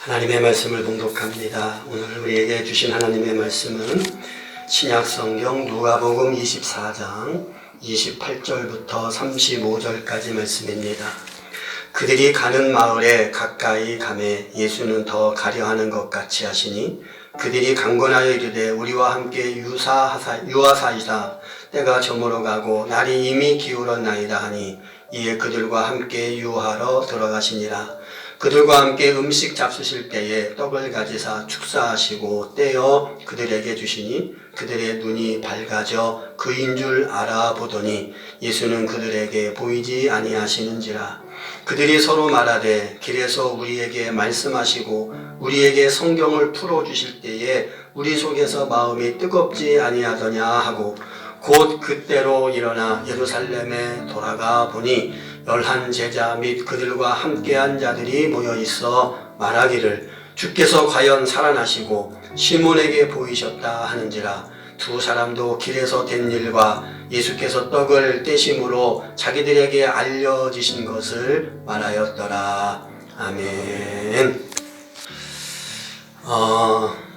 하나님의 말씀을 봉독합니다. 오늘 우리에게 주신 하나님의 말씀은 신약성경 누가복음 24장 28절부터 35절까지 말씀입니다. 그들이 가는 마을에 가까이 가매 예수는 더 가려 하는 것 같이 하시니 그들이 강권하여 이르되 우리와 함께 유하사이다. 때가 저물어 가고 날이 이미 기울었나이다 하니 이에 그들과 함께 유하러 들어가시니라. 그들과 함께 음식 잡수실 때에 떡을 가지사 축사하시고 떼어 그들에게 주시니 그들의 눈이 밝아져 그인 줄 알아보더니 예수는 그들에게 보이지 아니하시는지라. 그들이 서로 말하되 길에서 우리에게 말씀하시고 우리에게 성경을 풀어주실 때에 우리 속에서 마음이 뜨겁지 아니하더냐 하고 곧 그때로 일어나 예루살렘에 돌아가 보니 11 제자 및 그들과 함께한 자들이 모여 있어 말하기를 주께서 과연 살아나시고 시몬에게 보이셨다 하는지라. 두 사람도 길에서 된 일과 예수께서 떡을 떼심으로 자기들에게 알려지신 것을 말하였더라. 아멘.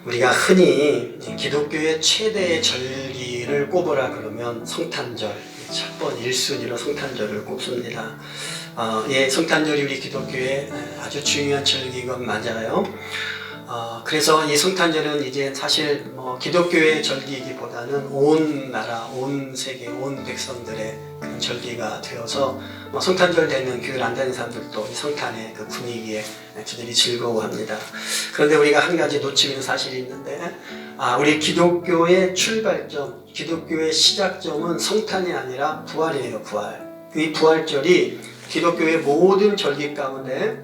우리가 흔히 기독교의 최대의 절기를 꼽으라 그러면 성탄절, 첫 번 1순위로 성탄절을 꼽습니다. 성탄절이 우리 기독교의 아주 중요한 절기건 맞아요. 그래서 이 성탄절은 이제 사실 기독교의 절기이기보다는 온 나라, 온 세계, 온 백성들의 그런 절기가 되어서 성탄절 되면 교회를 안 다니는 사람들도 이 성탄의 그 분위기에 그들이 즐거워합니다. 그런데 우리가 한 가지 놓치고 있는 사실이 있는데, 우리 기독교의 출발점, 기독교의 시작점은 성탄이 아니라 부활이에요. 부활. 이 부활절이 기독교의 모든 절기 가운데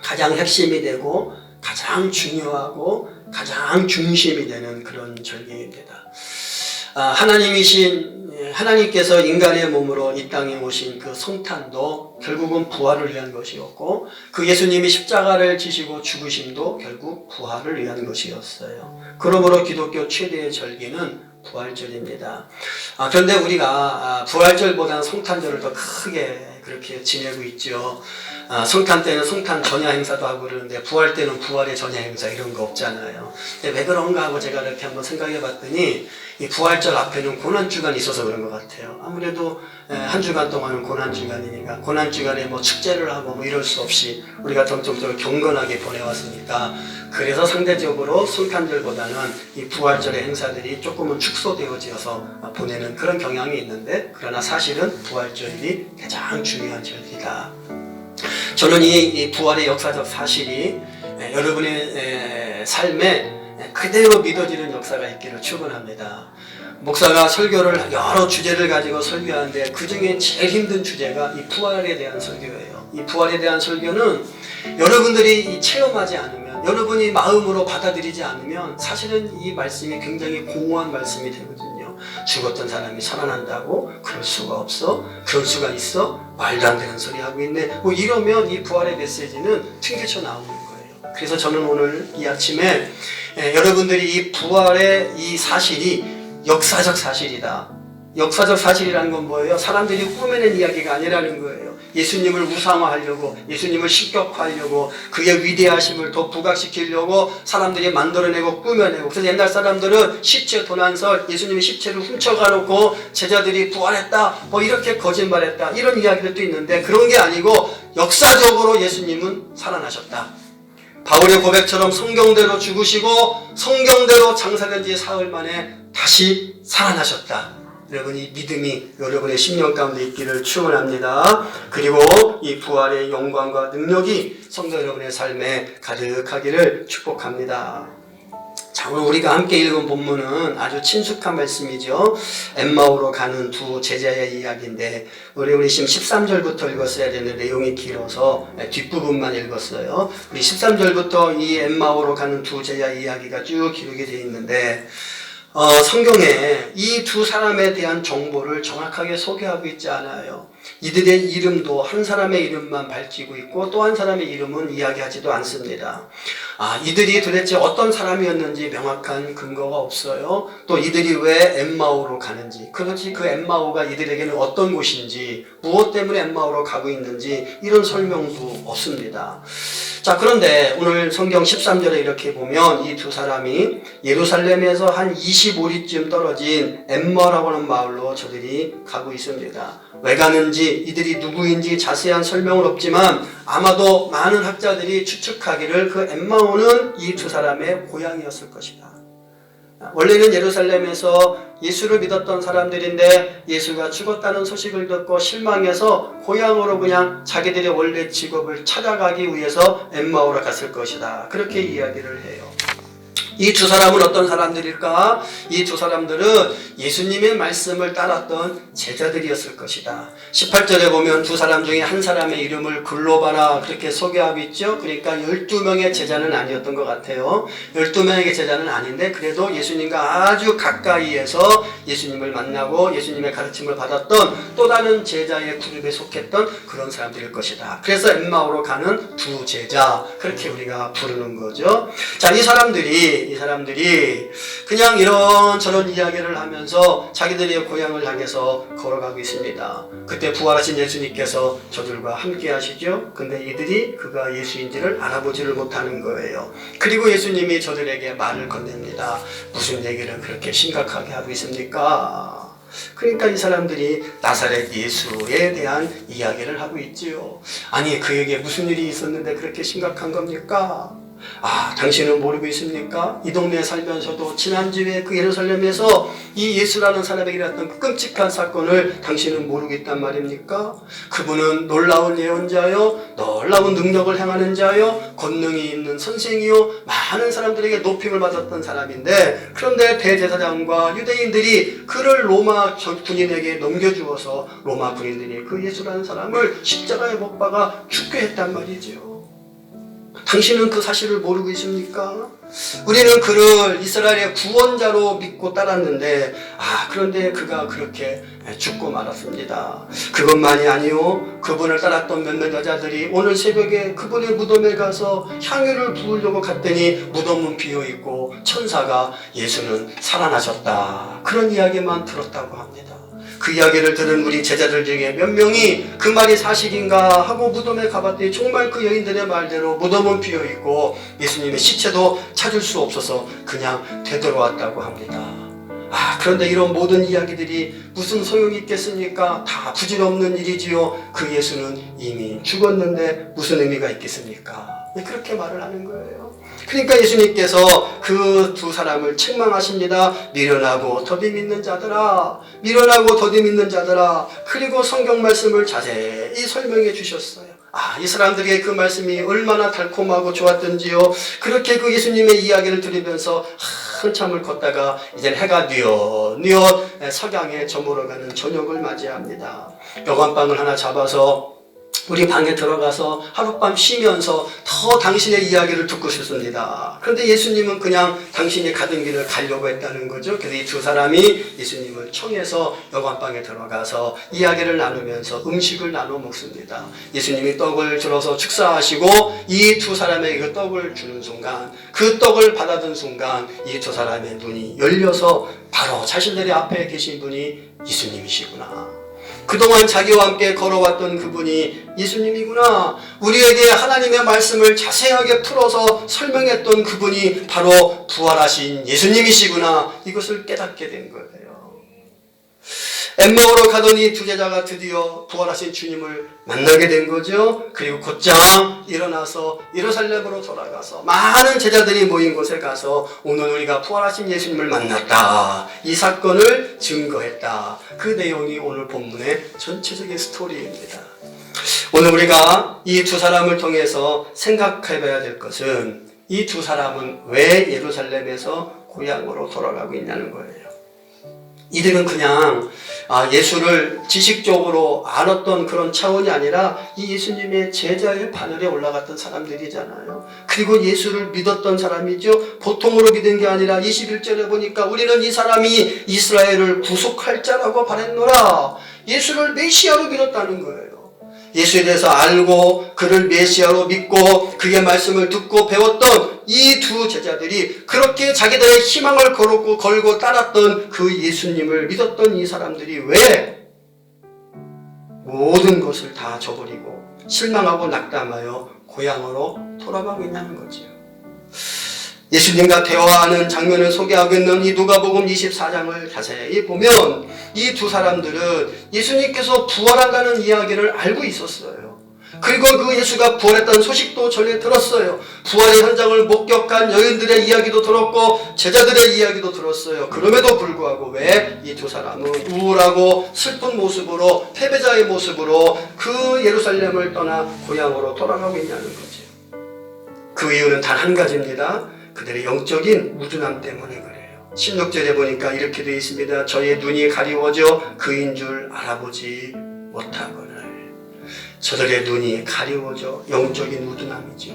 가장 핵심이 되고 가장 중요하고 가장 중심이 되는 그런 절기입니다. 하나님께서 인간의 몸으로 이 땅에 오신 그 성탄도 결국은 부활을 위한 것이었고, 그 예수님이 십자가를 지시고 죽으심도 결국 부활을 위한 것이었어요. 그러므로 기독교 최대의 절기는 부활절입니다. 그런데 우리가 부활절보다는 성탄절을 더 크게 그렇게 지내고 있죠. 성탄 때는 성탄 전야 행사도 하고 그러는데 부활 때는 부활의 전야 행사 이런 거 없잖아요. 근데 왜 그런가 하고 제가 이렇게 한번 생각해 봤더니 이 부활절 앞에는 고난주간이 있어서 그런 것 같아요. 아무래도 한 주간 동안은 고난주간이니까 고난주간에 축제를 하고 이럴 수 없이 우리가 정적으로 경건하게 보내왔으니까, 그래서 상대적으로 성탄절보다는 이 부활절의 행사들이 조금은 축소되어져서 보내는 그런 경향이 있는데, 그러나 사실은 부활절이 가장 중요한 절기다. 저는 이 부활의 역사적 사실이 여러분의 삶에 그대로 믿어지는 역사가 있기를 축원합니다. 목사가 설교를 여러 주제를 가지고 설교하는데 그 중에 제일 힘든 주제가 이 부활에 대한 설교예요. 이 부활에 대한 설교는 여러분들이 체험하지 않으면, 여러분이 마음으로 받아들이지 않으면 사실은 이 말씀이 굉장히 공허한 말씀이 되거든요. 죽었던 사람이 살아난다고? 그럴 수가 없어? 그럴 수가 있어? 말도 안 되는 소리 하고 있네. 이러면 이 부활의 메시지는 튕겨져 나오는 거예요. 그래서 저는 오늘 이 아침에 여러분들이 이 부활의 이 사실이 역사적 사실이다. 역사적 사실이라는 건 뭐예요? 사람들이 꾸며낸 이야기가 아니라는 거예요. 예수님을 우상화하려고, 예수님을 신격화하려고, 그의 위대하심을 더 부각시키려고 사람들이 만들어내고 꾸며내고, 그래서 옛날 사람들은 시체 도난설, 예수님의 시체를 훔쳐가놓고 제자들이 부활했다, 이렇게 거짓말했다, 이런 이야기들도 있는데, 그런 게 아니고 역사적으로 예수님은 살아나셨다. 바울의 고백처럼 성경대로 죽으시고 성경대로 장사된 지 사흘 만에 다시 살아나셨다. 여러분, 이 믿음이 여러분의 심령 가운데 있기를 축원합니다. 그리고 이 부활의 영광과 능력이 성도 여러분의 삶에 가득하기를 축복합니다. 자, 오늘 우리가 함께 읽은 본문은 아주 친숙한 말씀이죠. 엠마오로 가는 두 제자의 이야기인데, 우리 지금 13절부터 읽었어야 되는 내용이 길어서 뒷부분만 읽었어요. 우리 13절부터 이 엠마오로 가는 두 제자의 이야기가 쭉 기록이 되어 있는데, 성경에 이 두 사람에 대한 정보를 정확하게 소개하고 있지 않아요. 이들의 이름도 한 사람의 이름만 밝히고 있고 또 한 사람의 이름은 이야기하지도 않습니다. 이들이 도대체 어떤 사람이었는지 명확한 근거가 없어요. 또 이들이 왜 엠마오로 가는지, 그렇지 그 엠마오가 이들에게는 어떤 곳인지, 무엇 때문에 엠마오로 가고 있는지 이런 설명도 없습니다. 자, 그런데 오늘 성경 13절에 이렇게 보면 이 두 사람이 예루살렘에서 한 25리쯤 떨어진 엠마라고 하는 마을로 저들이 가고 있습니다. 왜 가는지, 이들이 누구인지 자세한 설명은 없지만 아마도 많은 학자들이 추측하기를 그 엠마오는 이 두 사람의 고향이었을 것이다. 원래는 예루살렘에서 예수를 믿었던 사람들인데 예수가 죽었다는 소식을 듣고 실망해서 고향으로 그냥 자기들의 원래 직업을 찾아가기 위해서 엠마오로 갔을 것이다. 그렇게 이야기를 해요. 이 두 사람은 어떤 사람들일까? 이 두 사람들은 예수님의 말씀을 따랐던 제자들이었을 것이다. 18절에 보면 두 사람 중에 한 사람의 이름을 글로바라 그렇게 소개하고 있죠. 그러니까 12명의 제자는 아니었던 것 같아요. 12명의 제자는 아닌데 그래도 예수님과 아주 가까이에서 예수님을 만나고 예수님의 가르침을 받았던 또 다른 제자의 그룹에 속했던 그런 사람들일 것이다. 그래서 엠마오로 가는 두 제자, 그렇게 우리가 부르는 거죠. 자, 이 사람들이 그냥 이런저런 이야기를 하면서 자기들의 고향을 향해서 걸어가고 있습니다. 그때 부활하신 예수님께서 저들과 함께 하시죠. 근데 이들이 그가 예수인지를 알아보지를 못하는 거예요. 그리고 예수님이 저들에게 말을 건넵니다. 무슨 얘기를 그렇게 심각하게 하고 있습니까? 그러니까 이 사람들이 나사렛 예수에 대한 이야기를 하고 있지요. 아니, 그에게 무슨 일이 있었는데 그렇게 심각한 겁니까? 아, 당신은 모르고 있습니까? 이 동네에 살면서도 지난주에 그 예루살렘에서 이 예수라는 사람에게 일어났던 그 끔찍한 사건을 당신은 모르고 있단 말입니까? 그분은 놀라운 예언자요, 놀라운 능력을 행하는 자요, 권능이 있는 선생이요, 많은 사람들에게 높임을 받았던 사람인데, 그런데 대제사장과 유대인들이 그를 로마 군인에게 넘겨주어서 로마 군인들이 그 예수라는 사람을 십자가에 못 박아 죽게 했단 말이죠. 당신은 그 사실을 모르고 있습니까? 우리는 그를 이스라엘의 구원자로 믿고 따랐는데, 그런데 그가 그렇게 죽고 말았습니다. 그것만이 아니요, 그분을 따랐던 몇몇 여자들이 오늘 새벽에 그분의 무덤에 가서 향유를 부으려고 갔더니 무덤은 비어있고 천사가 예수는 살아나셨다, 그런 이야기만 들었다고 합니다. 그 이야기를 들은 우리 제자들 중에 몇 명이 그 말이 사실인가 하고 무덤에 가봤더니 정말 그 여인들의 말대로 무덤은 비어있고 예수님의 시체도 찾을 수 없어서 그냥 되돌아왔다고 합니다. 그런데 이런 모든 이야기들이 무슨 소용이 있겠습니까? 다 부질없는 일이지요. 그 예수는 이미 죽었는데 무슨 의미가 있겠습니까? 그렇게 말을 하는 거예요. 그러니까 예수님께서 그 두 사람을 책망하십니다. 미련하고 더디 믿는 자들아, 미련하고 더디 믿는 자들아. 그리고 성경 말씀을 자세히 설명해 주셨어요. 이 사람들에게 그 말씀이 얼마나 달콤하고 좋았던지요. 그렇게 그 예수님의 이야기를 들으면서 한참을 걷다가 이제 해가 뉘엿 석양에 저물어가는 저녁을 맞이합니다. 여관방을 하나 잡아서 우리 방에 들어가서 하룻밤 쉬면서 더 당신의 이야기를 듣고 싶습니다. 그런데 예수님은 그냥 당신이 가던 길을 가려고 했다는 거죠. 그래서 이 두 사람이 예수님을 청해서 여관방에 들어가서 이야기를 나누면서 음식을 나눠 먹습니다. 예수님이 떡을 들어서 축사하시고 이 두 사람에게 그 떡을 주는 순간, 그 떡을 받아든 순간 이 두 사람의 눈이 열려서 바로 자신들의 앞에 계신 분이 예수님이시구나, 그동안 자기와 함께 걸어왔던 그분이 예수님이구나, 우리에게 하나님의 말씀을 자세하게 풀어서 설명했던 그분이 바로 부활하신 예수님이시구나, 이것을 깨닫게 된 거예요. 엠마오로 가던 이 두 제자가 드디어 부활하신 주님을 만나게 된 거죠. 그리고 곧장 일어나서 예루살렘으로 돌아가서 많은 제자들이 모인 곳에 가서 오늘 우리가 부활하신 예수님을 만났다, 이 사건을 증거했다, 그 내용이 오늘 본문의 전체적인 스토리입니다. 오늘 우리가 이 두 사람을 통해서 생각해 봐야 될 것은 이 두 사람은 왜 예루살렘에서 고향으로 돌아가고 있냐는 거예요. 이들은 그냥 예수를 지식적으로 알았던 그런 차원이 아니라 이 예수님의 제자의 바늘에 올라갔던 사람들이잖아요. 그리고 예수를 믿었던 사람이죠. 보통으로 믿은 게 아니라 21절에 보니까 우리는 이 사람이 이스라엘을 구속할 자라고 바랬노라, 예수를 메시아로 믿었다는 거예요. 예수에 대해서 알고 그를 메시아로 믿고 그의 말씀을 듣고 배웠던 이 두 제자들이, 그렇게 자기들의 희망을 걸고 따랐던 그 예수님을 믿었던 이 사람들이 왜 모든 것을 다 저버리고 실망하고 낙담하여 고향으로 돌아가고 있냐는 거지요. 예수님과 대화하는 장면을 소개하고 있는 이 누가복음 24장을 자세히 보면 이 두 사람들은 예수님께서 부활한다는 이야기를 알고 있었어요. 그리고 그 예수가 부활했다는 소식도 전해 들었어요. 부활의 현장을 목격한 여인들의 이야기도 들었고 제자들의 이야기도 들었어요. 그럼에도 불구하고 왜 이 두 사람은 우울하고 슬픈 모습으로, 패배자의 모습으로 그 예루살렘을 떠나 고향으로 돌아가고 있냐는 거죠. 그 이유는 단 한 가지입니다. 그들의 영적인 우둔함 때문에 그래요. 16절에 보니까 이렇게 되어 있습니다. 저의 눈이 가리워져 그인 줄 알아보지 못하거늘. 저들의 눈이 가리워져 영적인 우둔함이죠.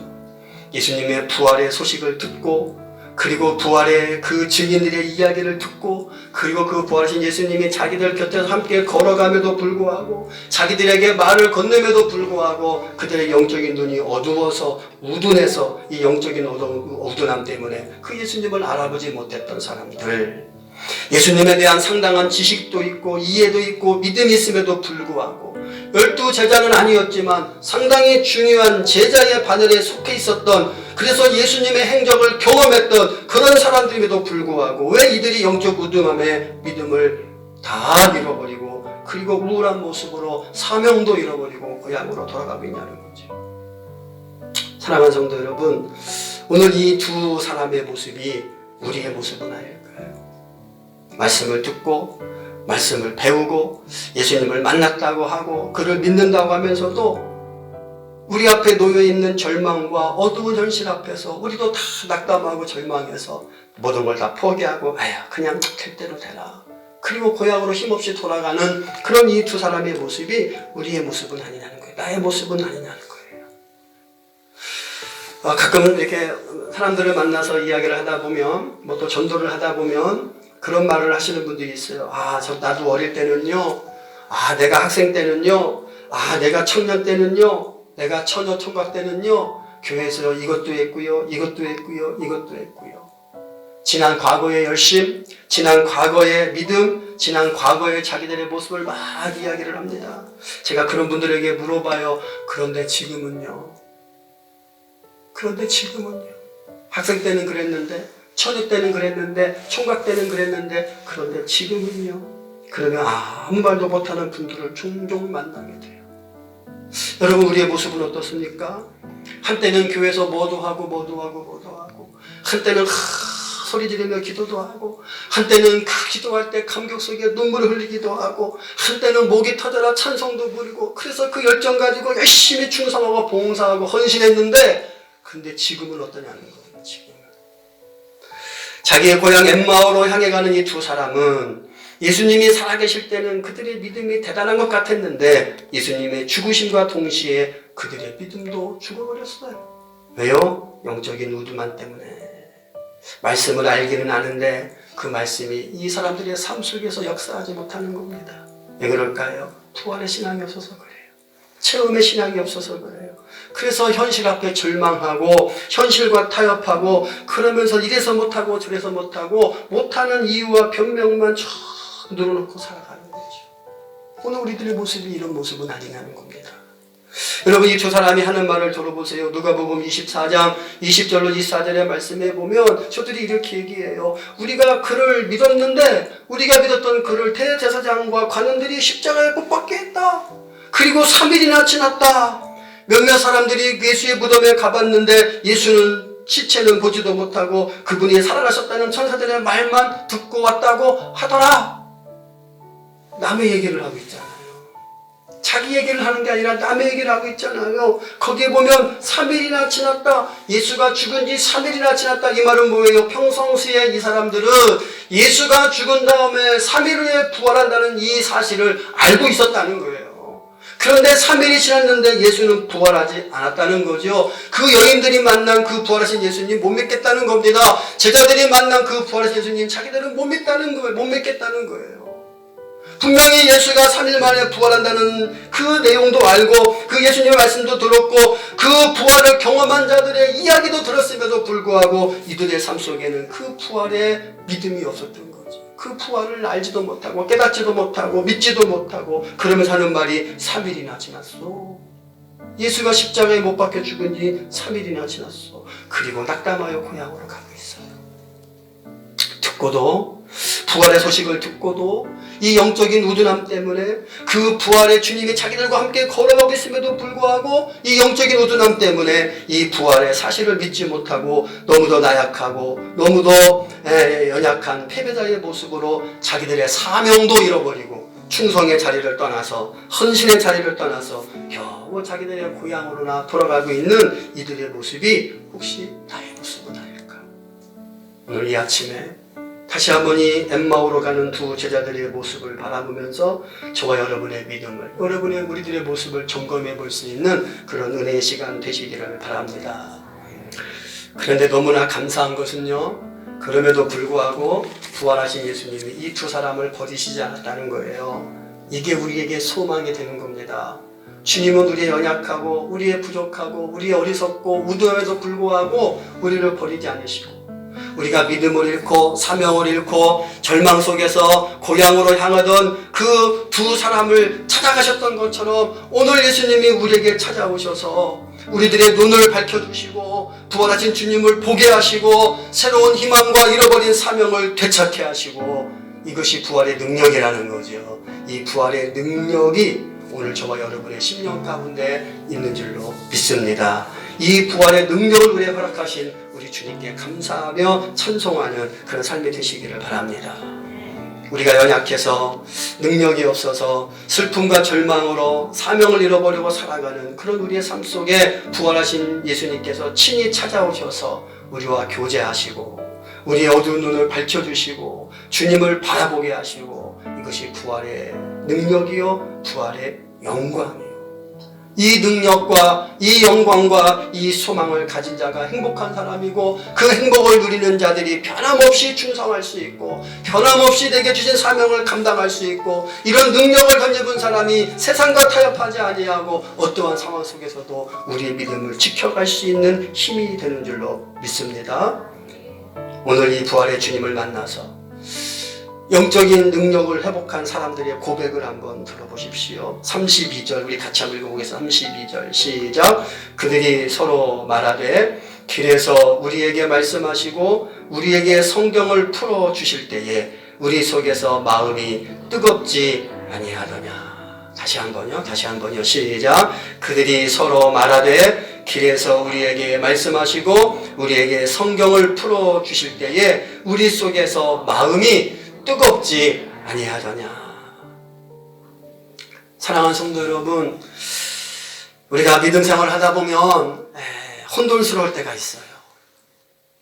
예수님의 부활의 소식을 듣고, 그리고 부활의 그 증인들의 이야기를 듣고, 그리고 그 부활하신 예수님이 자기들 곁에서 함께 걸어감에도 불구하고, 자기들에게 말을 건넴에도 불구하고 그들의 영적인 눈이 어두워서 우둔해서 이 영적인 우둔함 때문에 그 예수님을 알아보지 못했던 사람들, 예수님에 대한 상당한 지식도 있고 이해도 있고 믿음이 있음에도 불구하고 12제자는 아니었지만 상당히 중요한 제자의 바늘에 속해 있었던, 그래서 예수님의 행적을 경험했던 그런 사람들임에도 불구하고 왜 이들이 영적 우둔함에 믿음을 다 잃어버리고 그리고 우울한 모습으로 사명도 잃어버리고 고향으로 돌아가고 있냐는 거죠. 사랑하는 성도 여러분, 오늘 이 두 사람의 모습이 우리의 모습은 아닐까요? 말씀을 듣고 말씀을 배우고 예수님을 만났다고 하고 그를 믿는다고 하면서도 우리 앞에 놓여있는 절망과 어두운 현실 앞에서 우리도 다 낙담하고 절망해서 모든 걸 다 포기하고 그냥 될 대로 되라, 그리고 고향으로 힘없이 돌아가는 그런 이 두 사람의 모습이 우리의 모습은 아니냐는 거예요. 나의 모습은 아니냐는 거예요. 가끔 이렇게 사람들을 만나서 이야기를 하다 보면, 뭐 또 전도를 하다 보면 그런 말을 하시는 분들이 있어요. 나도 어릴 때는요, 내가 학생 때는요, 내가 청년 때는요, 내가 처녀 총각 때는요, 교회에서 이것도 했고요, 이것도 했고요, 이것도 했고요. 지난 과거의 열심, 지난 과거의 믿음, 지난 과거의 자기들의 모습을 막 이야기를 합니다. 제가 그런 분들에게 물어봐요. 그런데 지금은요? 학생 때는 그랬는데, 처녀 때는 그랬는데, 총각 때는 그랬는데, 그런데 지금은요? 그러면 아무 말도 못하는 분들을 종종 만나게 돼요. 여러분, 우리의 모습은 어떻습니까? 한때는 교회에서 뭐도 하고 한때는 소리 지르며 기도도 하고, 한때는 그 기도할 때 감격 속에 눈물을 흘리기도 하고, 한때는 목이 터져라 찬송도 부르고, 그래서 그 열정 가지고 열심히 충성하고 봉사하고 헌신했는데, 근데 지금은 어떠냐는 거예요. 지금은 자기의 고향 엠마오로 향해 가는 이 두 사람은 예수님이 살아계실 때는 그들의 믿음이 대단한 것 같았는데 예수님의 죽으심과 동시에 그들의 믿음도 죽어버렸어요. 왜요? 영적인 우두만 때문에. 말씀을 알기는 아는데 그 말씀이 이 사람들의 삶 속에서 역사하지 못하는 겁니다. 왜 그럴까요? 부활의 신앙이 없어서 그래요. 체험의 신앙이 없어서 그래요. 그래서 현실 앞에 절망하고 현실과 타협하고 그러면서 이래서 못하고 저래서 못하고 못하는 이유와 변명만 쭉 늘어놓고 살아가는 거죠. 오늘 우리들의 모습이 이런 모습은 아니냐는 겁니다. 여러분, 이 두 사람이 하는 말을 들어보세요. 누가복음 24장 20절로 24절의 말씀에 보면 저들이 이렇게 얘기해요. 우리가 그를 믿었는데 우리가 믿었던 그를 대제사장과 관원들이 십자가에 못 박게 했다. 그리고 3일이나 지났다. 몇몇 사람들이 예수의 무덤에 가봤는데 예수는 시체는 보지도 못하고 그분이 살아나셨다는 천사들의 말만 듣고 왔다고 하더라. 남의 얘기를 하고 있잖아요. 자기 얘기를 하는 게 아니라 남의 얘기를 하고 있잖아요. 거기에 보면 3일이나 지났다. 예수가 죽은 지 3일이나 지났다. 이 말은 뭐예요? 평상시에 이 사람들은 예수가 죽은 다음에 3일 후에 부활한다는 이 사실을 알고 있었다는 거예요. 그런데 3일이 지났는데 예수는 부활하지 않았다는 거죠. 그 여인들이 만난 그 부활하신 예수님 못 믿겠다는 겁니다. 제자들이 만난 그 부활하신 예수님 자기들은 못 믿겠다는 거예요. 분명히 예수가 3일 만에 부활한다는 그 내용도 알고 그 예수님의 말씀도 들었고 그 부활을 경험한 자들의 이야기도 들었음에도 불구하고 이들의 삶 속에는 그 부활의 믿음이 없었던 거지. 그 부활을 알지도 못하고 깨닫지도 못하고 믿지도 못하고 그러면서 하는 말이 3일이나 지났어. 예수가 십자가에 못 박혀 죽은 지 3일이나 지났어. 그리고 낙담하여 고향으로 가고 있어요. 듣고도, 부활의 소식을 듣고도 이 영적인 우둔함 때문에, 그 부활의 주님이 자기들과 함께 걸어가고 있음에도 불구하고 이 영적인 우둔함 때문에 이 부활의 사실을 믿지 못하고 너무도 나약하고 너무도 연약한 패배자의 모습으로 자기들의 사명도 잃어버리고 충성의 자리를 떠나서, 헌신의 자리를 떠나서 겨우 자기들의 고향으로나 돌아가고 있는 이들의 모습이 혹시 나의 모습은 아닐까? 오늘 이 아침에 다시 한번 이 엠마오로 가는 두 제자들의 모습을 바라보면서 저와 여러분의 믿음을, 여러분의 우리들의 모습을 점검해 볼 수 있는 그런 은혜의 시간 되시기를 바랍니다. 그런데 너무나 감사한 것은요, 그럼에도 불구하고 부활하신 예수님이 이 두 사람을 버리시지 않았다는 거예요. 이게 우리에게 소망이 되는 겁니다. 주님은 우리의 연약하고 우리의 부족하고 우리의 어리석고 우두함에도 불구하고 우리를 버리지 않으시고, 우리가 믿음을 잃고 사명을 잃고 절망 속에서 고향으로 향하던 그 두 사람을 찾아가셨던 것처럼 오늘 예수님이 우리에게 찾아오셔서 우리들의 눈을 밝혀주시고 부활하신 주님을 보게 하시고 새로운 희망과 잃어버린 사명을 되찾게 하시고, 이것이 부활의 능력이라는 거죠. 이 부활의 능력이 오늘 저와 여러분의 심령 가운데 있는 줄로 믿습니다. 이 부활의 능력을 우리에게 허락하신 우리 주님께 감사하며 찬송하는 그런 삶이 되시기를 바랍니다. 우리가 연약해서 능력이 없어서 슬픔과 절망으로 사명을 잃어버리고 살아가는 그런 우리의 삶 속에 부활하신 예수님께서 친히 찾아오셔서 우리와 교제하시고 우리의 어두운 눈을 밝혀주시고 주님을 바라보게 하시고, 이것이 부활의 능력이요 부활의 영광이에요. 이 능력과 이 영광과 이 소망을 가진 자가 행복한 사람이고, 그 행복을 누리는 자들이 변함없이 충성할 수 있고 변함없이 내게 주신 사명을 감당할 수 있고, 이런 능력을 덧입은 사람이 세상과 타협하지 아니하고 어떠한 상황 속에서도 우리의 믿음을 지켜갈 수 있는 힘이 되는 줄로 믿습니다. 오늘 이 부활의 주님을 만나서 영적인 능력을 회복한 사람들의 고백을 한번 들어보십시오. 32절 우리 같이 한번 읽어보겠습니다. 32절 시작. 그들이 서로 말하되 길에서 우리에게 말씀하시고 우리에게 성경을 풀어주실 때에 우리 속에서 마음이 뜨겁지 아니하더냐. 다시 한번요 시작. 그들이 서로 말하되 길에서 우리에게 말씀하시고 우리에게 성경을 풀어주실 때에 우리 속에서 마음이 뜨겁지 아니하더냐. 사랑하는 성도 여러분, 우리가 믿음 생활을 하다 보면 혼돈스러울 때가 있어요.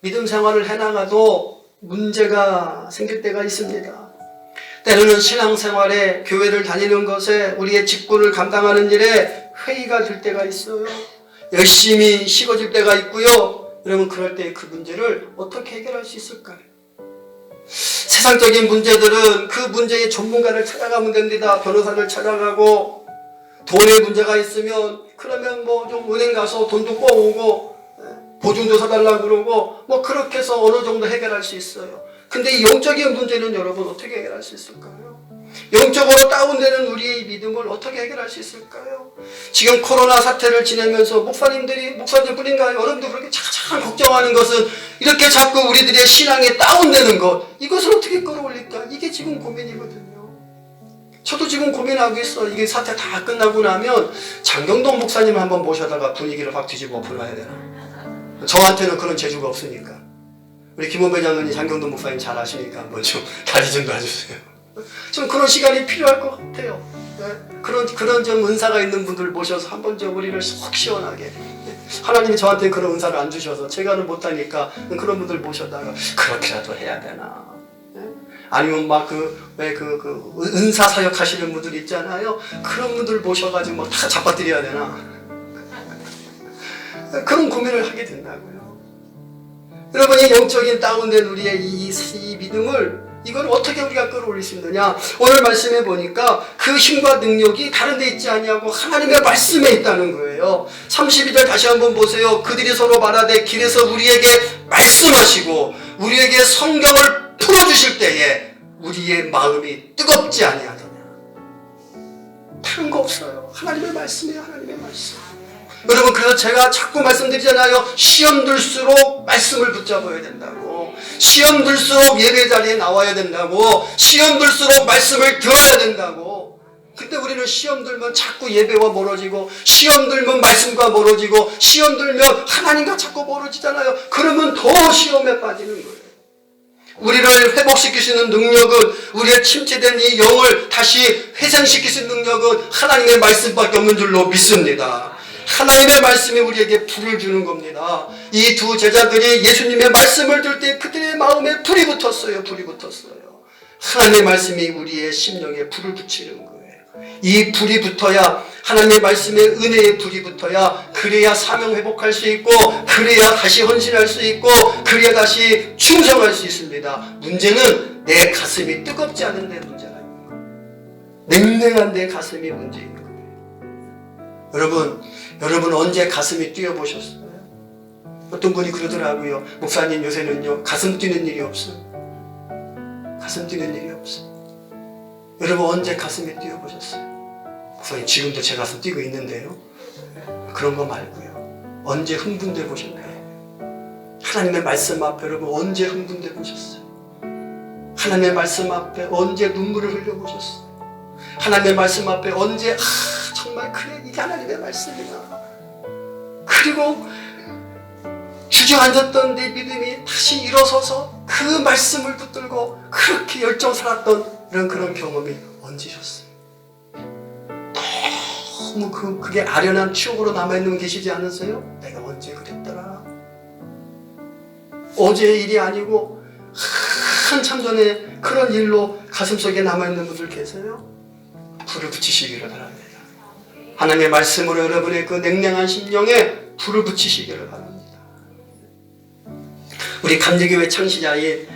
믿음 생활을 해나가도 문제가 생길 때가 있습니다. 때로는 신앙생활에, 교회를 다니는 것에, 우리의 직분을 감당하는 일에 회의가 될 때가 있어요. 열심히 식어질 때가 있고요. 여러분, 그럴 때 그 문제를 어떻게 해결할 수 있을까요? 세상적인 문제들은 그 문제의 전문가를 찾아가면 됩니다. 변호사를 찾아가고, 돈에 문제가 있으면 그러면 뭐 좀 은행 가서 돈도 꿔오고 보증도 사달라고 그러고 뭐 그렇게 해서 어느 정도 해결할 수 있어요. 근데 이 영적인 문제는 여러분 어떻게 해결할 수 있을까요? 영적으로 다운되는 우리의 믿음을 어떻게 해결할 수 있을까요? 지금 코로나 사태를 지내면서 목사님뿐인가요? 여러분도 그렇게 차차 걱정하는 것은 이렇게 자꾸 우리들의 신앙이 다운되는 것, 이것을 어떻게 끌어올릴까? 이게 지금 고민이거든요. 저도 지금 고민하고 있어. 이게 사태 다 끝나고 나면 장경동 목사님 한번 모셔다가 분위기를 확 뒤집어 엎어놔야 되나? 저한테는 그런 재주가 없으니까. 우리 김원배 장로님 장경동 목사님 잘 아시니까 한번 좀 다리 좀 놔주세요. 좀 그런 시간이 필요할 것 같아요. 네? 그런 좀 은사가 있는 분들 모셔서 한번 좀 우리를 속 시원하게. 네? 하나님이 저한테 그런 은사를 안 주셔서 제가는 못하니까 그런 분들 모셔다가 그렇게라도 해야 되나. 네? 아니면 막 은사 사역 하시는 분들 있잖아요. 그런 분들 모셔가지고 뭐 다 잡아드려야 되나. 그런 고민을 하게 된다고요. 여러분이 영적인 다운된 우리의 이 믿음을, 이걸 어떻게 우리가 끌어올릴 수 있느냐? 오늘 말씀해 보니까 그 힘과 능력이 다른 데 있지 아니하고 하나님의 말씀에 있다는 거예요. 32절 다시 한번 보세요. 그들이 서로 말하되 길에서 우리에게 말씀하시고 우리에게 성경을 풀어주실 때에 우리의 마음이 뜨겁지 아니하더냐. 다른 거 없어요. 하나님의 말씀이에요. 하나님의 말씀. 여러분, 그래서 제가 자꾸 말씀드리잖아요. 시험 들수록 말씀을 붙잡아야 된다고. 시험 들수록 예배 자리에 나와야 된다고. 시험 들수록 말씀을 들어야 된다고. 근데 우리는 시험 들면 자꾸 예배와 멀어지고, 시험 들면 말씀과 멀어지고, 시험 들면 하나님과 자꾸 멀어지잖아요. 그러면 더 시험에 빠지는 거예요. 우리를 회복시킬 수 있는 능력은, 우리의 침체된 이 영을 다시 회생시킬 수 있는 능력은 하나님의 말씀밖에 없는 줄로 믿습니다. 하나님의 말씀이 우리에게 불을 주는 겁니다. 이 두 제자들이 예수님의 말씀을 들을 때 그들의 마음에 불이 붙었어요. 불이 붙었어요. 하나님의 말씀이 우리의 심령에 불을 붙이는 거예요. 이 불이 붙어야, 하나님의 말씀에 은혜의 불이 붙어야, 그래야 사명 회복할 수 있고, 그래야 다시 헌신할 수 있고, 그래야 다시 충성할 수 있습니다. 문제는 내 가슴이 뜨겁지 않은 데 문제가 있는 거예요. 냉랭한 내 가슴이 문제인 거예요. 여러분 언제 가슴이 뛰어보셨어요? 어떤 분이 그러더라고요. 목사님, 요새는요 가슴 뛰는 일이 없어요. 가슴 뛰는 일이 없어요. 여러분 언제 가슴이 뛰어보셨어요? 목사님, 지금도 제 가슴 뛰고 있는데요. 그런 거 말고요. 언제 흥분돼 보셨나요? 하나님의 말씀 앞에 여러분 언제 흥분돼 보셨어요? 하나님의 말씀 앞에 언제 눈물을 흘려보셨어요? 하나님의 말씀 앞에 언제 정말 그래, 이게 하나님의 말씀이나. 그리고 주저앉았던 내 믿음이 다시 일어서서 그 말씀을 붙들고 그렇게 열정 살았던 그런 경험이 언제셨어요? 너무 그게 아련한 추억으로 남아있는 분 계시지 않으세요? 내가 언제 그랬더라. 어제의 일이 아니고 한참 전에 그런 일로 가슴속에 남아있는 분들 계세요? 불을 붙이시기를 바랍니다. 하나님의 말씀으로 여러분의 그 냉랭한 심령에 불을 붙이시기를 바랍니다. 우리 감리교회 창시자인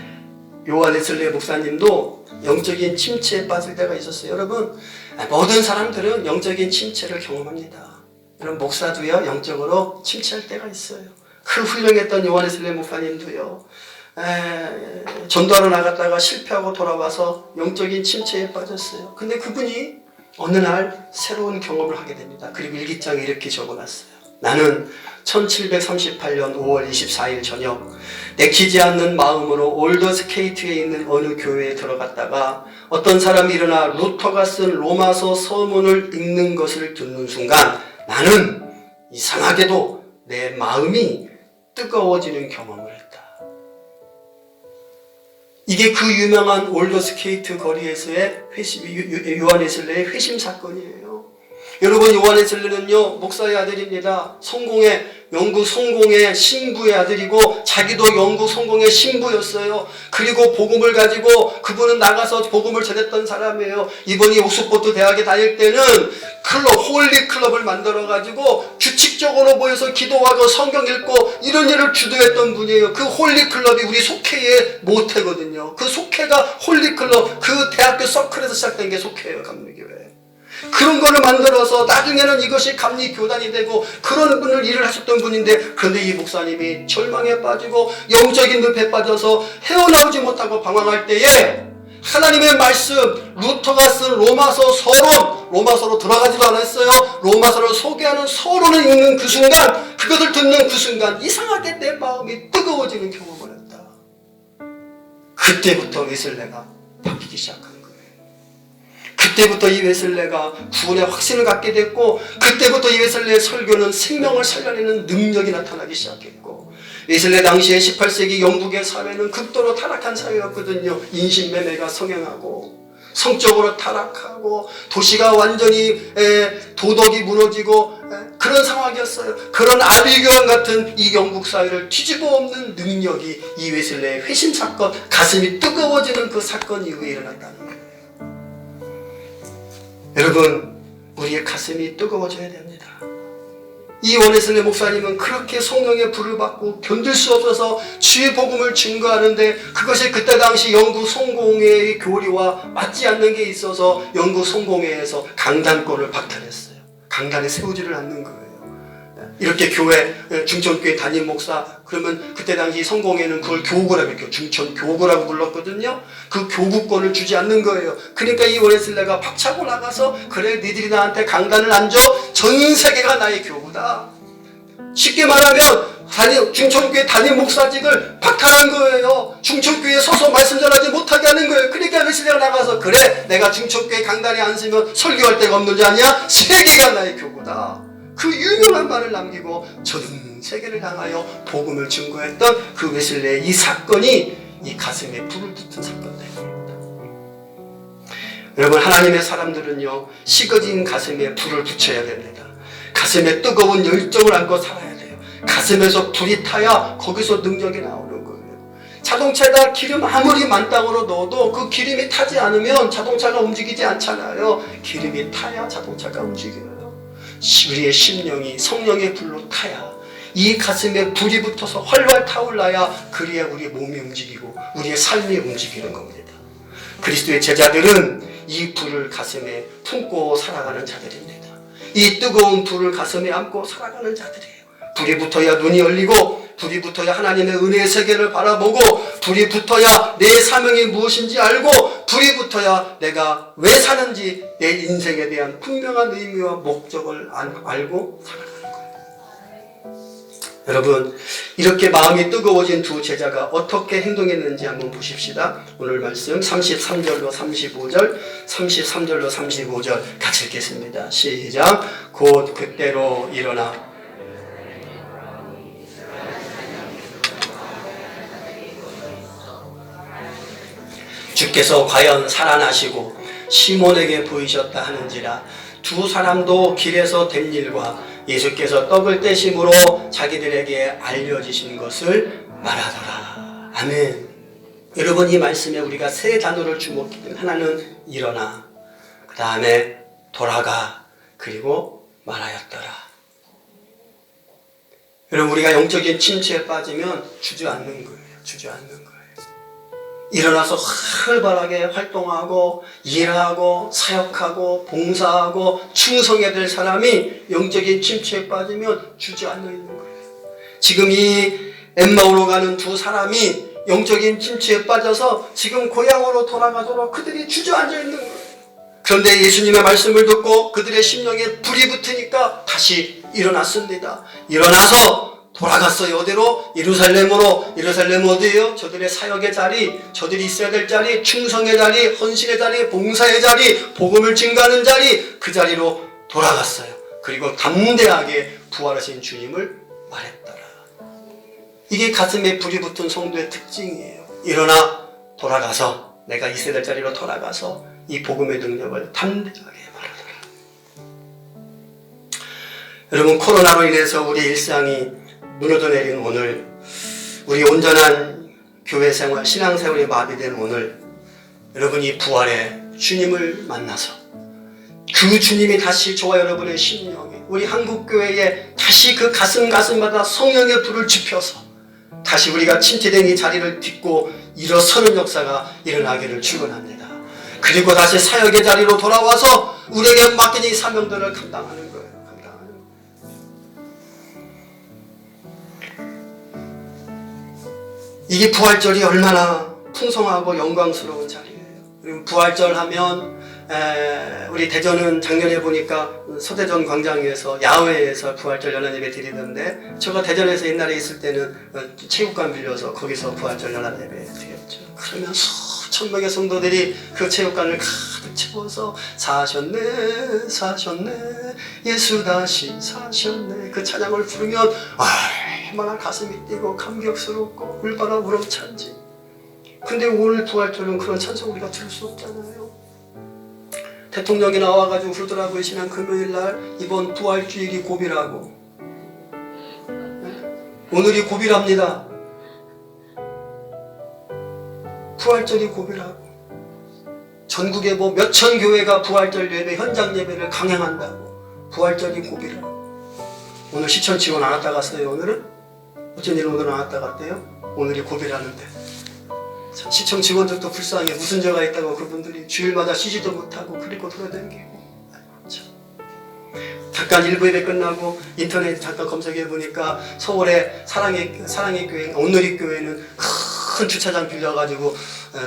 요한 웨슬레 목사님도 영적인 침체에 빠질 때가 있었어요. 여러분, 모든 사람들은 영적인 침체를 경험합니다. 여러분, 목사도요 영적으로 침체할 때가 있어요. 그 훌륭했던 요한 웨슬레 목사님도요 전도하러 나갔다가 실패하고 돌아와서 영적인 침체에 빠졌어요. 근데 그분이 어느 날 새로운 경험을 하게 됩니다. 그리고 일기장에 이렇게 적어놨어요. 나는 1738년 5월 24일 저녁 내키지 않는 마음으로 올더스케이트에 있는 어느 교회에 들어갔다가 어떤 사람이 일어나 루터가 쓴 로마서 서문을 읽는 것을 듣는 순간 나는 이상하게도 내 마음이 뜨거워지는 경험을 했다. 이게 그 유명한 올더스케이트 거리에서의 요한 웨슬레의 회심 사건이에요. 여러분, 요한 웨슬레는요 목사의 아들입니다. 영국 성공의 신부의 아들이고 자기도 영국 성공의 신부였어요. 그리고 복음을 가지고 그분은 나가서 복음을 전했던 사람이에요. 이분이 옥스포드 대학에 다닐 때는 홀리 클럽을 만들어 가지고 규칙적으로 모여서 기도하고 성경 읽고 이런 일을 주도했던 분이에요. 그 홀리 클럽이 우리 속회의 모태거든요. 그 속회가 홀리 클럽, 그 대학교 서클에서 시작된 게 속회예요. 감리교회. 그런 거를 만들어서 나중에는 이것이 감리교단이 되고 그런 분을 일을 하셨던 분인데, 그런데 이 목사님이 절망에 빠지고 영적인 늪에 빠져서 헤어나오지 못하고 방황할 때에 하나님의 말씀, 루터가 쓴 로마서 서론, 로마서로 들어가지도 않았어요. 로마서를 소개하는 서론을 읽는 그 순간, 그것을 듣는 그 순간 이상하게 내 마음이 뜨거워지는 경험을 했다. 그때부터 웨슬레가 바뀌기 시작한 거예요. 그때부터 이 웨슬레가 구원의 확신을 갖게 됐고, 그때부터 이 웨슬레의 설교는 생명을 살려내는 능력이 나타나기 시작했고, 웨슬레 당시에 18세기 영국의 사회는 극도로 타락한 사회였거든요. 인신매매가 성행하고 성적으로 타락하고 도시가 완전히 도덕이 무너지고 그런 상황이었어요. 그런 아비규환 같은 이 영국 사회를 뒤집어 엎는 능력이 이 웨슬레의 회심 사건, 가슴이 뜨거워지는 그 사건 이후에 일어났다는 거예요. 여러분, 우리의 가슴이 뜨거워져야 됩니다. 이 웨슬레 목사님은 그렇게 성령의 불을 받고 견딜 수 없어서 주의 복음을 증거하는데, 그것이 그때 당시 영국 성공회의 교리와 맞지 않는 게 있어서 영국 성공회에서 강단권을 박탈했어요. 강단에 세우지를 않는 거예요. 이렇게 교회, 중천교회 담임 목사, 그러면 그때 당시 성공회는 그걸 교구라고 했고 중천 교구라고 불렀거든요. 그 교구권을 주지 않는 거예요. 그러니까 이 웨슬레가 박차고 나가서, 그래 니들이 나한테 강단을 안 줘? 전 세계가 나의 교구다. 쉽게 말하면 중천교회 담임 목사직을 박탈한 거예요. 중천교회에 서서 말씀 전하지 못하게 하는 거예요. 그러니까 웨슬리가 나가서 그래 내가 중천교회 강단에 앉으면 설교할 데가 없는 줄 아냐? 세계가 나의 교구다. 그 유명한 말을 남기고 전 세계를 향하여 복음을 증거했던 그 웨슬리의 이 사건이 이 가슴에 불을 붙은 사건입니다. 여러분, 하나님의 사람들은요, 식어진 가슴에 불을 붙여야 됩니다. 가슴에 뜨거운 열정을 안고 살아야 돼요. 가슴에서 불이 타야 거기서 능력이 나오는 거예요. 자동차에다 기름 아무리 만땅으로 넣어도 그 기름이 타지 않으면 자동차가 움직이지 않잖아요. 기름이 타야 자동차가 움직여요. 우리의 심령이 성령의 불로 타야, 이 가슴에 불이 붙어서 활활 타올라야 그래야 우리의 몸이 움직이고 우리의 삶이 움직이는 겁니다. 그리스도의 제자들은 이 불을 가슴에 품고 살아가는 자들입니다. 이 뜨거운 불을 가슴에 안고 살아가는 자들이에요. 불이 붙어야 눈이 열리고, 불이 붙어야 하나님의 은혜의 세계를 바라보고, 불이 붙어야 내 사명이 무엇인지 알고, 불이 붙어야 내가 왜 사는지 내 인생에 대한 분명한 의미와 목적을 알고 살아가는 거예요. 여러분, 이렇게 마음이 뜨거워진 두 제자가 어떻게 행동했는지 한번 보십시다. 오늘 말씀 33절로 35절, 33절로 35절 같이 읽겠습니다. 시작. 곧 그때로 일어나 주께서 과연 살아나시고 시몬에게 보이셨다 하는지라. 두 사람도 길에서 된 일과 예수께서 떡을 떼심으로 자기들에게 알려지신 것을 말하더라. 아멘. 여러분, 이 말씀에 우리가 세 단어를 주목해요. 하나는 일어나, 그 다음에 돌아가, 그리고 말하였더라. 여러분, 우리가 영적인 침체에 빠지면 주저앉는 거예요. 주저앉는 거예요. 일어나서 활발하게 활동하고 일하고 사역하고 봉사하고 충성해야 될 사람이 영적인 침체에 빠지면 주저앉아 있는 거예요. 지금 이 엠마오로 가는 두 사람이 영적인 침체에 빠져서 지금 고향으로 돌아가도록 그들이 주저앉아 있는 거예요. 그런데 예수님의 말씀을 듣고 그들의 심령에 불이 붙으니까 다시 일어났습니다. 일어나서 돌아갔어요. 어디로? 예루살렘으로. 예루살렘 어디예요? 저들의 사역의 자리, 저들이 있어야 될 자리, 충성의 자리, 헌신의 자리, 봉사의 자리, 복음을 증거하는 자리, 그 자리로 돌아갔어요. 그리고 담대하게 부활하신 주님을 말했더라. 이게 가슴에 불이 붙은 성도의 특징이에요. 일어나 돌아가서, 내가 있어야 될 자리로 돌아가서 이 복음의 능력을 담대하게 말하더라. 여러분, 코로나로 인해서 우리 일상이 무너져 내린 오늘, 우리 온전한 교회 생활, 신앙 생활이 마비된 오늘, 여러분이 부활의 주님을 만나서 그 주님이 다시 저와 여러분의 심령에, 우리 한국교회에 다시 그 가슴마다 성령의 불을 지펴서 다시 우리가 침체된 이 자리를 딛고 일어서는 역사가 일어나기를 축원합니다. 그리고 다시 사역의 자리로 돌아와서 우리에게 맡긴 이 사명들을 감당하는 거예요. 이게 부활절이 얼마나 풍성하고 영광스러운 자리예요. 부활절 하면 우리 대전은 작년에 보니까 서대전 광장에서 야외에서 부활절 연합 예배 드리던데, 제가 대전에서 옛날에 있을 때는 체육관 빌려서 거기서 부활절 연합 예배 드렸죠. 그러면 수천 명의 성도들이 그 체육관을 가득 채워서 사셨네 사셨네 예수 다시 사셨네 그 찬양을 부르면 얼마나 가슴이 뛰고 감격스럽고 울바라 우렁찬지. 근데 오늘 부활절은 그런 찬송 우리가 들을 수 없잖아요. 대통령이 나와가지고 그러더라고요. 지난 금요일날 이번 부활주일이 고비라고. 오늘이 고비랍니다. 부활절이 고비라고. 전국에 뭐 몇천 교회가 부활절 예배, 현장 예배를 강행한다고. 부활절이 고비라고. 오늘 시청 지원 안 왔다 갔어요. 오늘은? 어쩐 일 오늘 안 왔다 갔대요? 오늘이 고비라는데. 시청 직원들도 불쌍해. 무슨 죄가 있다고 그분들이 주일마다 쉬지도 못하고 그리고 돌아다니고. 잠깐 일부 예배 끝나고 인터넷 잠깐 검색해 보니까 서울의 사랑의 교회, 오늘이 교회는 큰 주차장 빌려가지고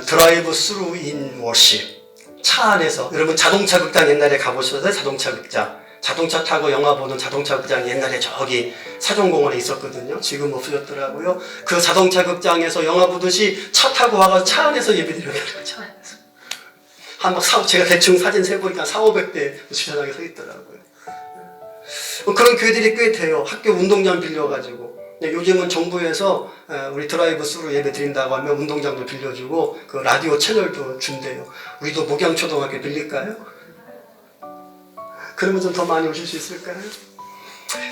드라이브 스루 인 워십, 차 안에서, 여러분 자동차 극장 옛날에 가보셨어요? 자동차 극장. 자동차 타고 영화 보는 자동차 극장 옛날에 저기 사종공원에 있었거든요. 지금 없어졌더라고요. 그 자동차 극장에서 영화 보듯이 차 타고 와서 차 안에서 예배드리는 거예요. 차 안에서. 제가 대충 사진 세보니까 400~500대 주차장에 서 있더라고요. 그런 교회들이 꽤 돼요. 학교 운동장 빌려가지고. 요즘은 정부에서 우리 드라이브 스루 예배 드린다고 하면 운동장도 빌려주고 그 라디오 채널도 준대요. 우리도 목양초등학교 빌릴까요? 그러면 좀 더 많이 오실 수 있을까요?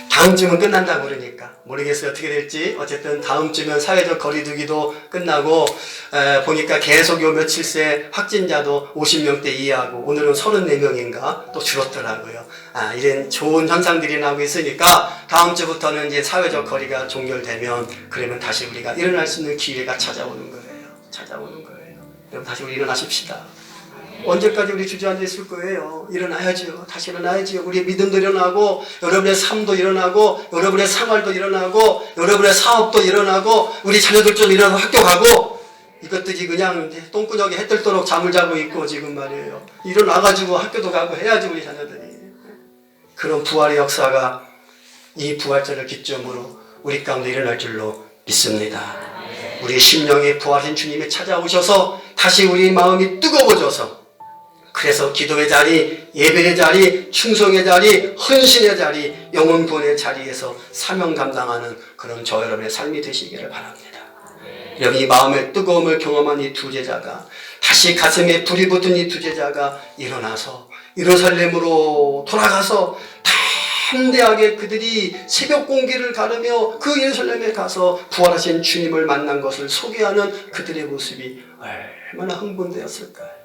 다음 주면 끝난다고 그러니까 모르겠어요. 어떻게 될지. 어쨌든 다음 주면 사회적 거리두기도 끝나고 보니까 계속 요 며칠 새 확진자도 50명대 이하고 오늘은 34명인가 또 줄었더라고요. 이런 좋은 현상들이 나오고 있으니까 다음 주부터는 이제 사회적 거리가 종결되면 그러면 다시 우리가 일어날 수 있는 기회가 찾아오는 거예요. 여러분 다시 우리 일어나십시다. 언제까지 우리 주저앉아 있을 거예요? 일어나야죠. 다시 일어나야죠. 우리의 믿음도 일어나고 여러분의 삶도 일어나고 여러분의 생활도 일어나고 여러분의 사업도 일어나고 우리 자녀들 좀 일어나서 학교 가고 이것들이 그냥 똥구녕에 해 뜰도록 잠을 자고 있고 지금 말이에요. 일어나가지고 학교도 가고 해야지 우리 자녀들이. 그런 부활의 역사가 이 부활절을 기점으로 우리 가운데 일어날 줄로 믿습니다. 우리 심령에 부활하신 주님이 찾아오셔서 다시 우리 마음이 뜨거워져서 그래서 기도의 자리, 예배의 자리, 충성의 자리, 헌신의 자리, 영혼 구원의 자리에서 사명 감당하는 그런 저 여러분의 삶이 되시기를 바랍니다. 여러분 이 마음의 뜨거움을 경험한 이 두 제자가 다시 가슴에 불이 붙은 이 두 제자가 일어나서 예루살렘으로 돌아가서 담대하게 그들이 새벽 공기를 가르며 그 예루살렘에 가서 부활하신 주님을 만난 것을 소개하는 그들의 모습이 얼마나 흥분되었을까요?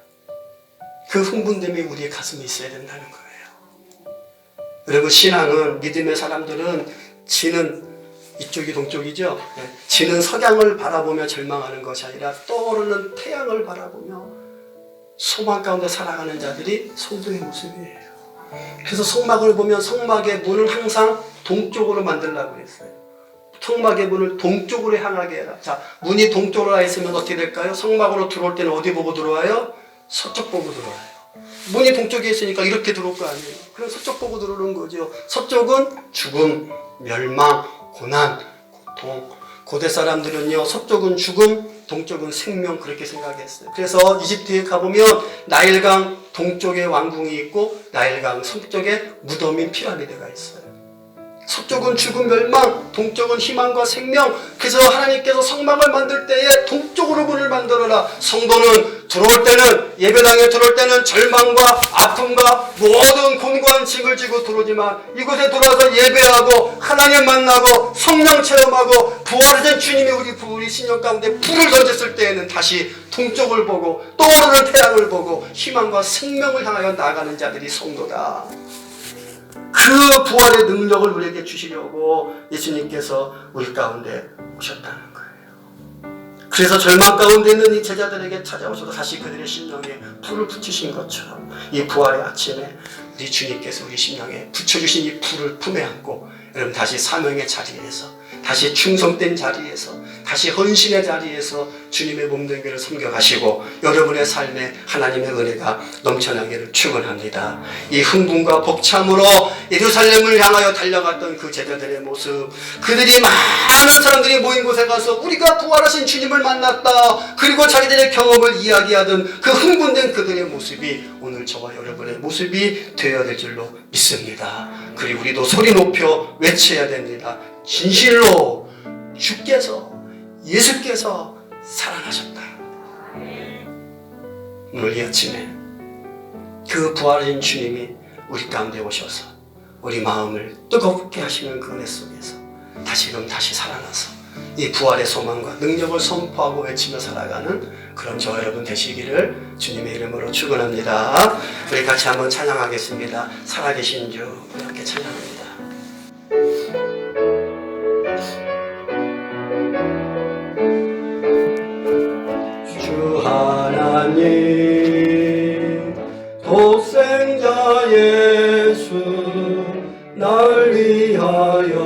그 흥분됨이 우리의 가슴에 있어야 된다는 거예요. 여러분 신앙은 믿음의 사람들은 지는 이쪽이 동쪽이죠. 지는 석양을 바라보며 절망하는 것이 아니라 떠오르는 태양을 바라보며 소망 가운데 살아가는 자들이 성도의 모습이에요. 그래서 성막을 보면 성막의 문을 항상 동쪽으로 만들라고 했어요. 성막의 문을 동쪽으로 향하게 해라. 자, 문이 동쪽으로 가 있으면 어떻게 될까요? 성막으로 들어올 때는 어디 보고 들어와요? 서쪽 보고 들어와요. 문이 동쪽에 있으니까 이렇게 들어올 거 아니에요. 그럼 서쪽 보고 들어오는 거죠. 서쪽은 죽음, 멸망, 고난, 고통. 고대 사람들은요, 서쪽은 죽음, 동쪽은 생명 그렇게 생각했어요. 그래서 이집트에 가보면 나일강 동쪽에 왕궁이 있고 나일강 서쪽에 무덤인 피라미드가 있어요. 서쪽은 죽음 멸망, 동쪽은 희망과 생명. 그래서 하나님께서 성막을 만들 때에 동쪽으로 문을 만들어라. 성도는 들어올 때는 예배당에 들어올 때는 절망과 아픔과 모든 곤고한 짐을 지고 들어오지만 이곳에 들어와서 예배하고 하나님 만나고 성령 체험하고 부활하신 주님이 우리 신령 가운데 불을 던졌을 때에는 다시 동쪽을 보고 떠오르는 태양을 보고 희망과 생명을 향하여 나아가는 자들이 성도다. 그 부활의 능력을 우리에게 주시려고 예수님께서 우리 가운데 오셨다는 거예요. 그래서 절망 가운데 있는 이 제자들에게 찾아오셔서 다시 그들의 심령에 불을 붙이신 것처럼 이 부활의 아침에 우리 주님께서 우리 심령에 붙여주신 이 불을 품에 안고 여러분 다시 사명의 자리에서 다시 충성된 자리에서 다시 헌신의 자리에서 주님의 몸된 교를 섬겨가시고 여러분의 삶에 하나님의 은혜가 넘쳐나기를 축원합니다. 이 흥분과 벅참으로 예루살렘을 향하여 달려갔던 그 제자들의 모습, 그들이 많은 사람들이 모인 곳에 가서 우리가 부활하신 주님을 만났다 그리고 자기들의 경험을 이야기하던 그 흥분된 그들의 모습이 오늘 저와 여러분의 모습이 되어야 될 줄로 믿습니다. 그리고 우리도 소리 높여 외쳐야 됩니다. 진실로 주께서 예수께서 살아나셨다. 오늘 이 아침에 그 부활하신 주님이 우리 가운데 오셔서 우리 마음을 뜨겁게 하시는 그 은혜 속에서 다시금 다시 살아나서 이 부활의 소망과 능력을 선포하고 외치며 살아가는 그런 저 여러분 되시기를 주님의 이름으로 축원합니다. 우리 같이 한번 찬양하겠습니다. 살아계신 주 이렇게 찬양합니다. 주 하나님 독생자 예수 날 위하여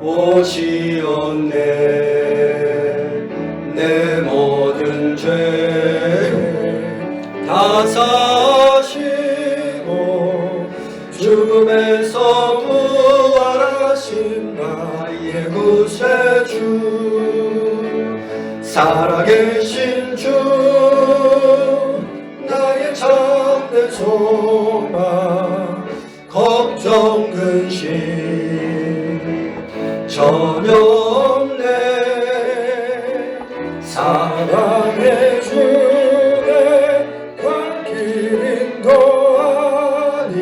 오시었네. 내 모든 죄 다 사시고 죽음에서 부활하신 나의 구세주, 살아계신 주 나의 참된 소망, 걱정 근심 전혀 없네. 사랑의 주의 갈 길 인도하니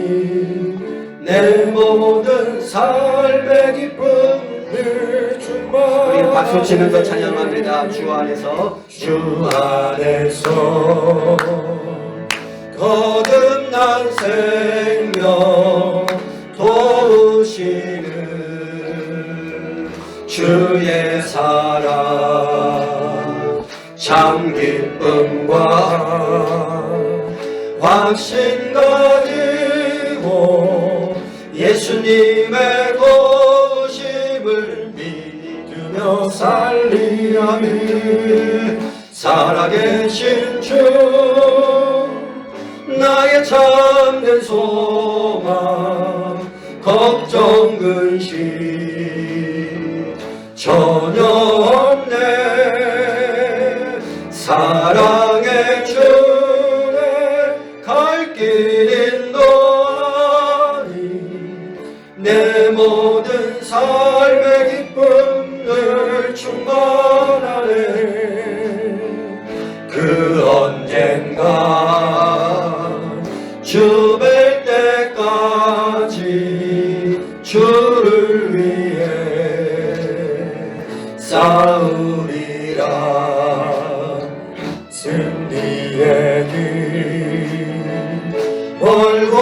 내 모든 삶의 기쁨을 충만하네. 우리 박수 치면서 찬양합니다. 주 안에서 주 안에서 거듭난 생명 도우시는 주의 사랑, 참 기쁨과 확신 가지고 예수님의 도우심을 믿으며 살리라니. 살아계신 주 나의 참된 소망, 걱정 근심 전혀 없네. 사랑의 주의 갈 길 인도하니 내 모든 삶의 기쁨을 충만하네. 그 언젠가 주 뵐 때까지 주를 위해 싸우리라. 승리의 길 멀고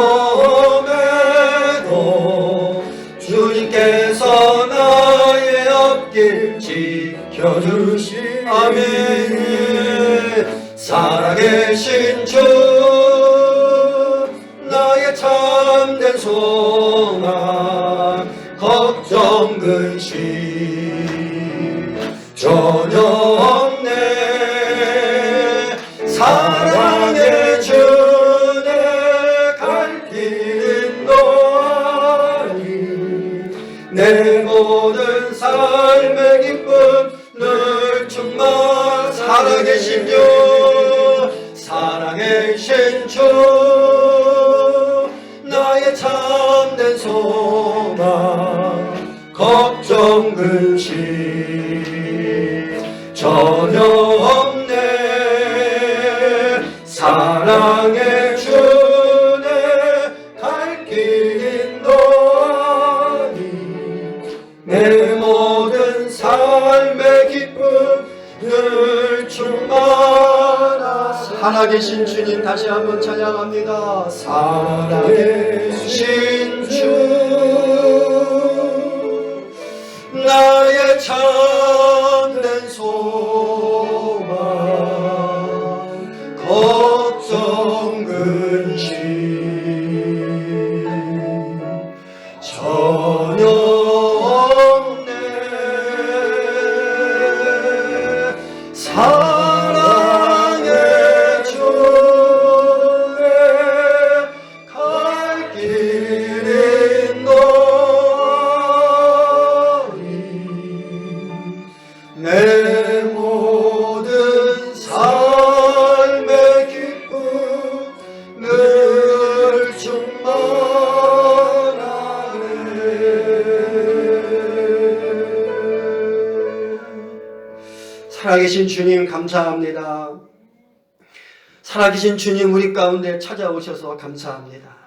험해도 주님께서 나의 앞길 지켜주시니. 아멘. 살아계신 주 나의 참된 소망, 걱정 근심 전혀 없네. 사랑의 주내 갈 길 인도하니 내 모든 삶의 기쁨을 충만. 살아계신 주, 살아계신 주 나의 참된 소망, 걱정 근심 전혀 없네. 사랑의 주내 갈 길 인도하니 내 모든 삶의 기쁨을 충만하사. 살아계신 주님 다시 한번 찬양합니다. 살아계신 주 나의 참된 소망, 걱정 근심 전혀 없네. 사랑의 주의 갈 길 인도하니 내 모든 삶의 기쁨을 충만하네. 살아계신 주님 감사합니다. 살아계신 주님 우리 가운데 찾아오셔서 감사합니다.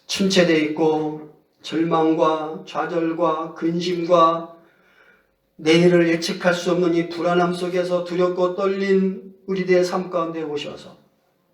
침체되어 있고 절망과 좌절과 근심과 내일을 예측할 수 없는 이 불안함 속에서 두렵고 떨린 우리들의 삶 가운데 오셔서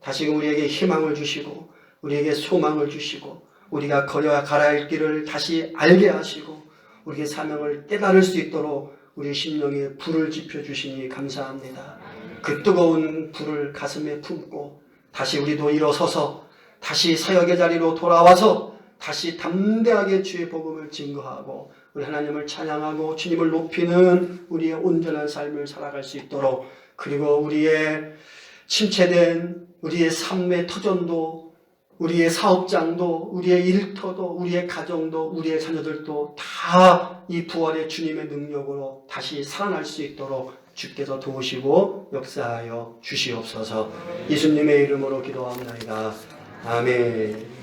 다시금 우리에게 희망을 주시고 우리에게 소망을 주시고 우리가 걸어야 가야 할 길을 다시 알게 하시고 우리의 사명을 깨달을 수 있도록 우리 심령에 불을 지펴주시니 감사합니다. 그 뜨거운 불을 가슴에 품고 다시 우리도 일어서서 다시 사역의 자리로 돌아와서 다시 담대하게 주의 복음을 증거하고 우리 하나님을 찬양하고 주님을 높이는 우리의 온전한 삶을 살아갈 수 있도록, 그리고 우리의 침체된 우리의 삶의 터전도 우리의 사업장도, 우리의 일터도, 우리의 가정도, 우리의 자녀들도 다 이 부활의 주님의 능력으로 다시 살아날 수 있도록 주께서 도우시고 역사하여 주시옵소서. 예수님의 이름으로 기도합나이다. 아멘.